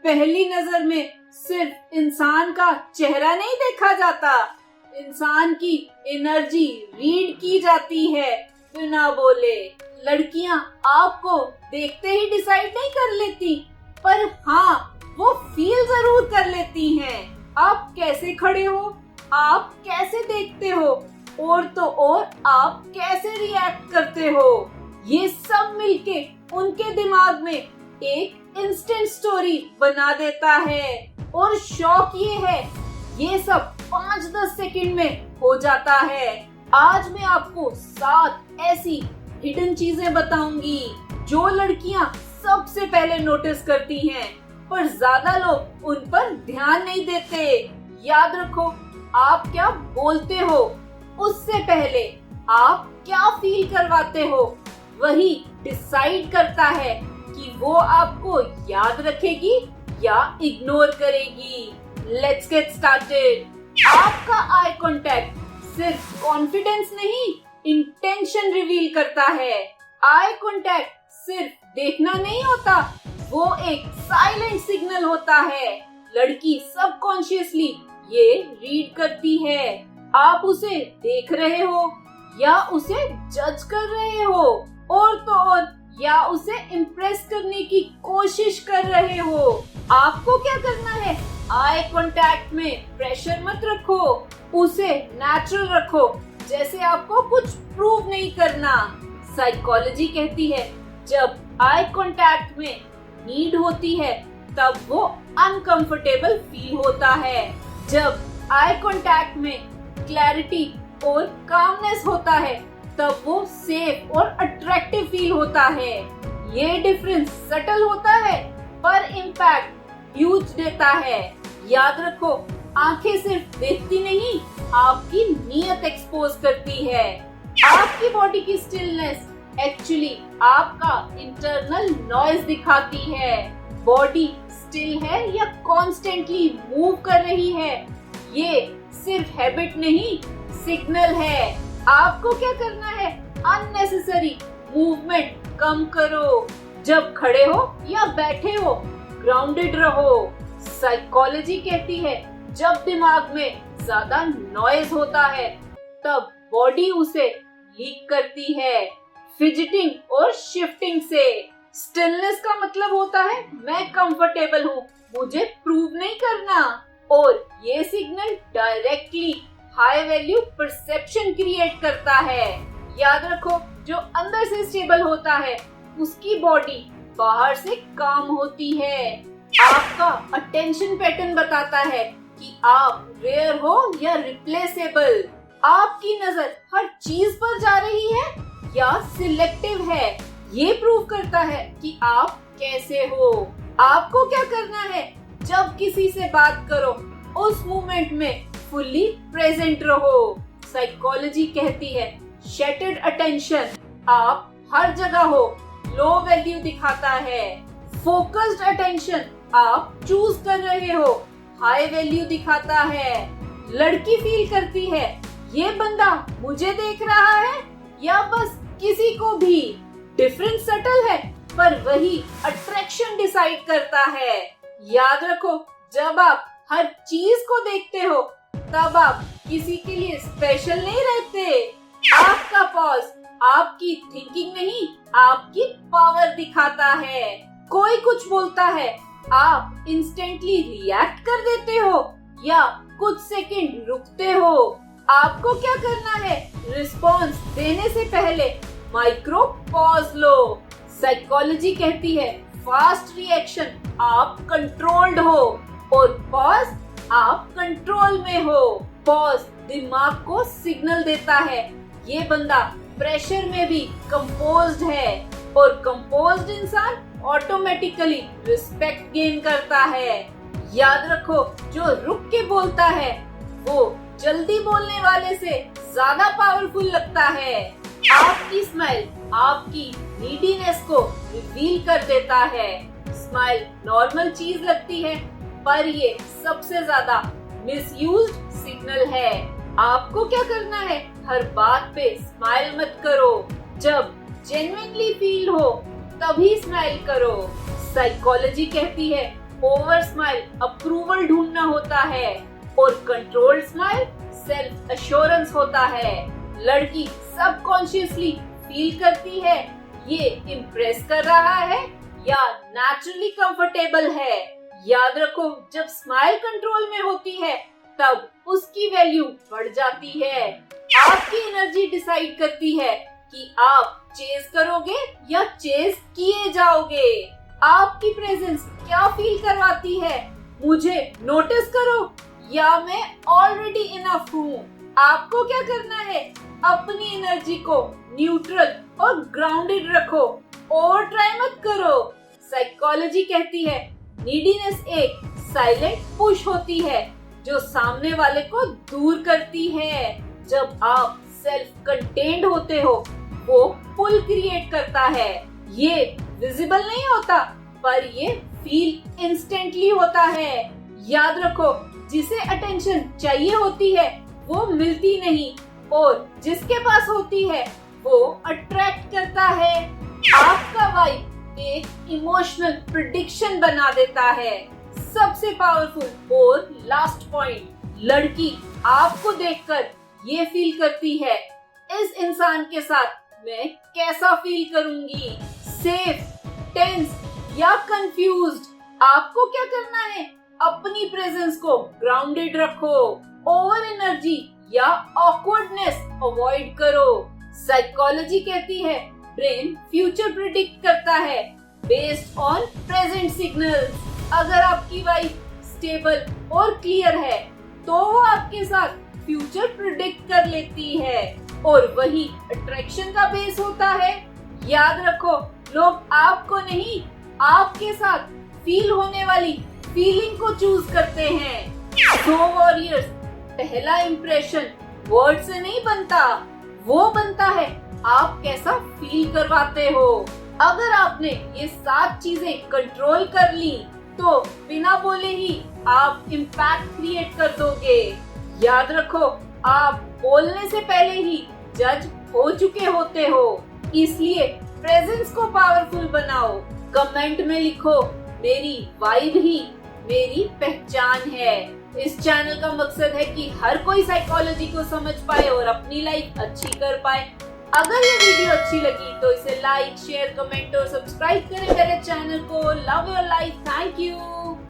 पहली नजर में सिर्फ इंसान का चेहरा नहीं देखा जाता, इंसान की एनर्जी रीड की जाती है बिना बोले। लड़कियां आपको देखते ही डिसाइड नहीं कर लेती, पर हाँ, वो फील जरूर कर लेती हैं। आप कैसे खड़े हो, आप कैसे देखते हो, और तो और आप कैसे रिएक्ट करते हो, ये सब मिलके उनके दिमाग में एक इंस्टेंट स्टोरी बना देता है। और शौक ये है, ये सब 5-10 सेकंड में हो जाता है। आज मैं आपको 7 ऐसी हिडन चीजें बताऊंगी जो लड़कियां सबसे पहले नोटिस करती हैं, पर ज्यादा लोग उन पर ध्यान नहीं देते। याद रखो, आप क्या बोलते हो उससे पहले आप क्या फील करवाते हो, वही डिसाइड करता है कि वो आपको याद रखेगी या इग्नोर करेगी। Let's get started. आपका आई कांटेक्ट सिर्फ कॉन्फिडेंस नहीं, इंटेंशन रिवील करता है। आई कांटेक्ट सिर्फ देखना नहीं होता, वो एक साइलेंट सिग्नल होता है। लड़की सबकॉन्शियसली ये रीड करती है, आप उसे देख रहे हो या उसे जज कर रहे हो, और तो और या उसे इम्प्रेस करने की कोशिश कर रहे हो। आपको क्या करना है, आई कांटेक्ट में प्रेशर मत रखो, उसे नेचुरल रखो, जैसे आपको कुछ प्रूव नहीं करना। साइकोलॉजी कहती है जब आई कांटेक्ट में नीड होती है तब वो अनकंफर्टेबल फील होता है। जब आई कांटेक्ट में क्लैरिटी और कामनेस होता है तब वो सेफ और अट्रैक्टिव फील होता है। ये डिफरेंस सटल होता है पर इम्पैक्ट ह्यूज देता है। याद रखो, आंखें सिर्फ देखती नहीं, आपकी नीयत एक्सपोज करती है। आपकी बॉडी की स्टिलनेस एक्चुअली आपका इंटरनल नॉइज दिखाती है। बॉडी स्टिल है या कॉन्स्टेंटली मूव कर रही है, ये सिर्फ हैबिट नहीं, सिग्नल है। आपको क्या करना है, अननेसेसरी मूवमेंट कम करो। जब खड़े हो या बैठे हो, ग्राउंडेड रहो। साइकोलॉजी कहती है जब दिमाग में ज्यादा नॉइज होता है तब बॉडी उसे लीक करती है, फिजिटिंग और शिफ्टिंग से। स्टिलनेस का मतलब होता है मैं कंफर्टेबल हूँ, मुझे प्रूव नहीं करना, और ये signal directly high value perception create करता है। याद रखो, जो अंदर से स्टेबल होता है उसकी बॉडी बाहर से काम होती है। आपका अटेंशन पैटर्न बताता है कि आप रेयर हो या रिप्लेसेबल। आपकी नजर हर चीज पर जा रही है या सिलेक्टिव है, ये प्रूव करता है कि आप कैसे हो। आपको क्या करना है, जब किसी से बात करो उस मोमेंट में फुल्ली प्रेजेंट रहो। साइकोलॉजी कहती है शैटर्ड अटेंशन आप हर जगह हो, लो वैल्यू दिखाता है। फोकस्ड अटेंशन आप चूज कर रहे हो, हाई वैल्यू दिखाता है। लड़की फील करती है ये बंदा मुझे देख रहा है या बस किसी को भी। डिफरेंस सटल है पर वही अट्रैक्शन डिसाइड करता है। याद रखो, जब आप हर चीज को देखते हो तब आप किसी के लिए स्पेशल नहीं रहते। आपका पॉज आपकी थिंकिंग नहीं, आपकी पावर दिखाता है। कोई कुछ बोलता है, आप इंस्टेंटली रिएक्ट कर देते हो या कुछ सेकंड रुकते हो। आपको क्या करना है, रिस्पॉन्स देने से पहले माइक्रो पॉज लो। साइकोलॉजी कहती है फास्ट रिएक्शन आप कंट्रोल्ड हो और पॉज आप कंट्रोल में हो। पॉज दिमाग को सिग्नल देता है ये बंदा प्रेशर में भी कंपोज्ड है, और कंपोज्ड इंसान ऑटोमेटिकली रिस्पेक्ट गेन करता है। याद रखो, जो रुक के बोलता है वो जल्दी बोलने वाले से ज्यादा पावरफुल लगता है। आपकी स्माइल आपकी नीडीनेस को रिवील कर देता है। स्माइल नॉर्मल चीज लगती है पर ये सबसे ज्यादा मिसयूज्ड सिग्नल है। आपको क्या करना है, हर बात पे स्माइल मत करो, जब जेन्युइनली फील हो तभी स्माइल करो। साइकोलॉजी कहती है ओवर स्माइल अप्रूवल ढूंढना होता है और कंट्रोल्ड स्माइल सेल्फ एश्योरेंस होता है। लड़की सबकॉन्शियसली फील करती है ये इम्प्रेस कर रहा है या नेचुरली कंफर्टेबल है। याद रखो, जब स्माइल कंट्रोल में होती है तब उसकी वैल्यू बढ़ जाती है। आपकी एनर्जी डिसाइड करती है कि आप चेज करोगे या चेज किए जाओगे। आपकी प्रेजेंस क्या फील करवाती है, मुझे नोटिस करो या मैं ऑलरेडी इनफ हूँ। आपको क्या करना है, अपनी एनर्जी को न्यूट्रल और ग्राउंडेड रखो, ओवर ट्राई मत करो। साइकोलॉजी कहती है नीडीनेस एक साइलेंट पुश होती है जो सामने वाले को दूर करती है। जब आप सेल्फ कंटेन्ड होते हो वो पुल क्रिएट करता है। ये विजिबल नहीं होता पर ये फील इंस्टेंटली होता है। याद रखो, जिसे अटेंशन चाहिए होती है वो मिलती नहीं और जिसके पास होती है वो अट्रैक्ट करता है। आपका वाइब एक इमोशनल प्रेडिक्शन बना देता है। सबसे पावरफुल और लास्ट पॉइंट, लड़की आपको देखकर ये फील करती है इस इंसान के साथ मैं कैसा फील करूंगी, सेफ, टेंस या कंफ्यूज्ड। आपको क्या करना है, अपनी प्रेजेंस को ग्राउंडेड रखो, ओवर एनर्जी या ऑकवर्डनेस अवॉइड करो। साइकोलॉजी कहती है ब्रेन फ्यूचर प्रिडिक्ट करता है बेस्ड ऑन प्रेजेंट सिग्नल्स। अगर आपकी वाइफ स्टेबल और क्लियर है तो वो आपके साथ फ्यूचर प्रिडिक्ट कर लेती है और वही अट्रैक्शन का बेस होता है। याद रखो, लोग आपको नहीं आपके साथ फील होने वाली फीलिंग को चूज करते हैं। सो वॉरियर्स, पहला इंप्रेशन वर्ड से नहीं बनता, वो बनता है आप कैसा फील करवाते हो। अगर आपने ये 7 चीजें कंट्रोल कर ली तो बिना बोले ही आप इम्पैक्ट क्रिएट कर दोगे। याद रखो, आप बोलने से पहले ही जज हो चुके होते हो, इसलिए प्रेजेंस को पावरफुल बनाओ। कमेंट में लिखो मेरी वाइब ही मेरी पहचान है। इस चैनल का मकसद है कि हर कोई साइकोलॉजी को समझ पाए और अपनी लाइफ अच्छी कर पाए। अगर ये वीडियो अच्छी लगी तो इसे लाइक, शेयर, कमेंट और सब्सक्राइब करें मेरे चैनल को। Love your life, thank you.